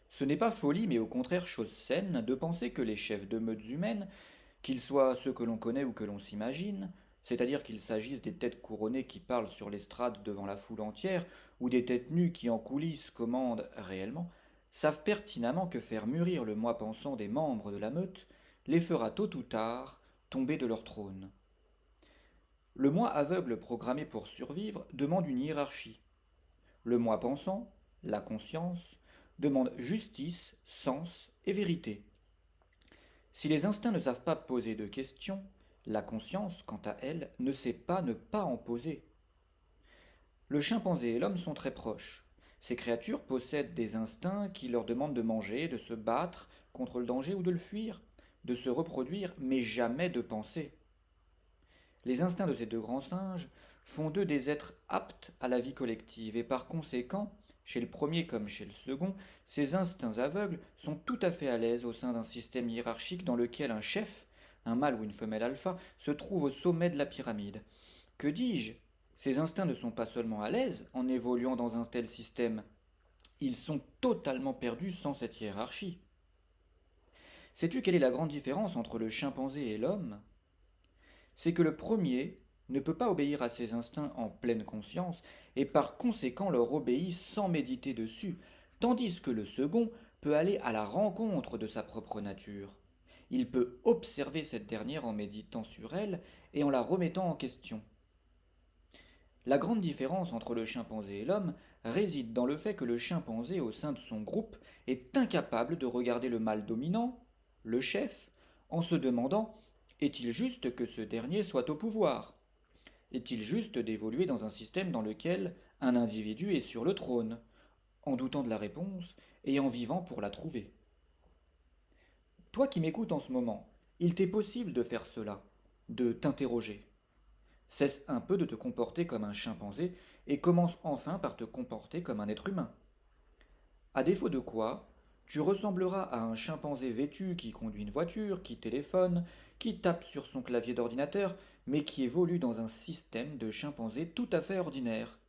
Ce n'est pas folie, mais au contraire chose saine, de penser que les chefs de meutes humaines, qu'ils soient ceux que l'on connaît ou que l'on s'imagine, c'est-à-dire qu'il s'agisse des têtes couronnées qui parlent sur l'estrade devant la foule entière, ou des têtes nues qui en coulisses commandent réellement, savent pertinemment que faire mûrir le moi pensant des membres de la meute les fera tôt ou tard tomber de leur trône. Le moi aveugle programmé pour survivre demande une hiérarchie. Le moi pensant, la conscience, demande justice, sens et vérité. Si les instincts ne savent pas poser de questions, la conscience, quant à elle, ne sait pas ne pas en poser. Le chimpanzé et l'homme sont très proches. Ces créatures possèdent des instincts qui leur demandent de manger, de se battre contre le danger ou de le fuir, de se reproduire, mais jamais de penser. Les instincts de ces deux grands singes font d'eux des êtres aptes à la vie collective, et par conséquent, chez le premier comme chez le second, ces instincts aveugles sont tout à fait à l'aise au sein d'un système hiérarchique dans lequel un chef, un mâle ou une femelle alpha, se trouve au sommet de la pyramide. Que dis-je? Ces instincts ne sont pas seulement à l'aise en évoluant dans un tel système, ils sont totalement perdus sans cette hiérarchie. Sais-tu quelle est la grande différence entre le chimpanzé et l'homme? C'est que le premier ne peut pas obéir à ses instincts en pleine conscience et par conséquent leur obéit sans méditer dessus, tandis que le second peut aller à la rencontre de sa propre nature. Il peut observer cette dernière en méditant sur elle et en la remettant en question. La grande différence entre le chimpanzé et l'homme réside dans le fait que le chimpanzé au sein de son groupe est incapable de regarder le mâle dominant, le chef, en se demandant est-il juste que ce dernier soit au pouvoir? Est-il juste d'évoluer dans un système dans lequel un individu est sur le trône, en doutant de la réponse et en vivant pour la trouver? Toi qui m'écoutes en ce moment, il t'est possible de faire cela, de t'interroger. Cesse un peu de te comporter comme un chimpanzé et commence enfin par te comporter comme un être humain. À défaut de quoi, tu ressembleras à un chimpanzé vêtu qui conduit une voiture, qui téléphone, qui tape sur son clavier d'ordinateur, mais qui évolue dans un système de chimpanzés tout à fait ordinaire,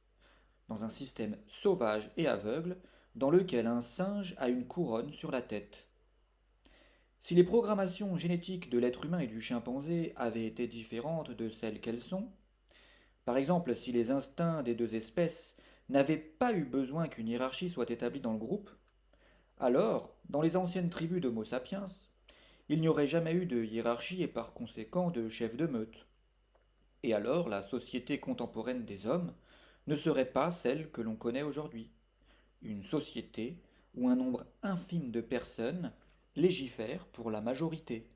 dans un système sauvage et aveugle, dans lequel un singe a une couronne sur la tête. Si les programmations génétiques de l'être humain et du chimpanzé avaient été différentes de celles qu'elles sont, par exemple si les instincts des deux espèces n'avaient pas eu besoin qu'une hiérarchie soit établie dans le groupe, alors, dans les anciennes tribus d'Homo sapiens, il n'y aurait jamais eu de hiérarchie et par conséquent de chef de meute. Et alors, la société contemporaine des hommes ne serait pas celle que l'on connaît aujourd'hui. Une société où un nombre infime de personnes légifère pour la majorité.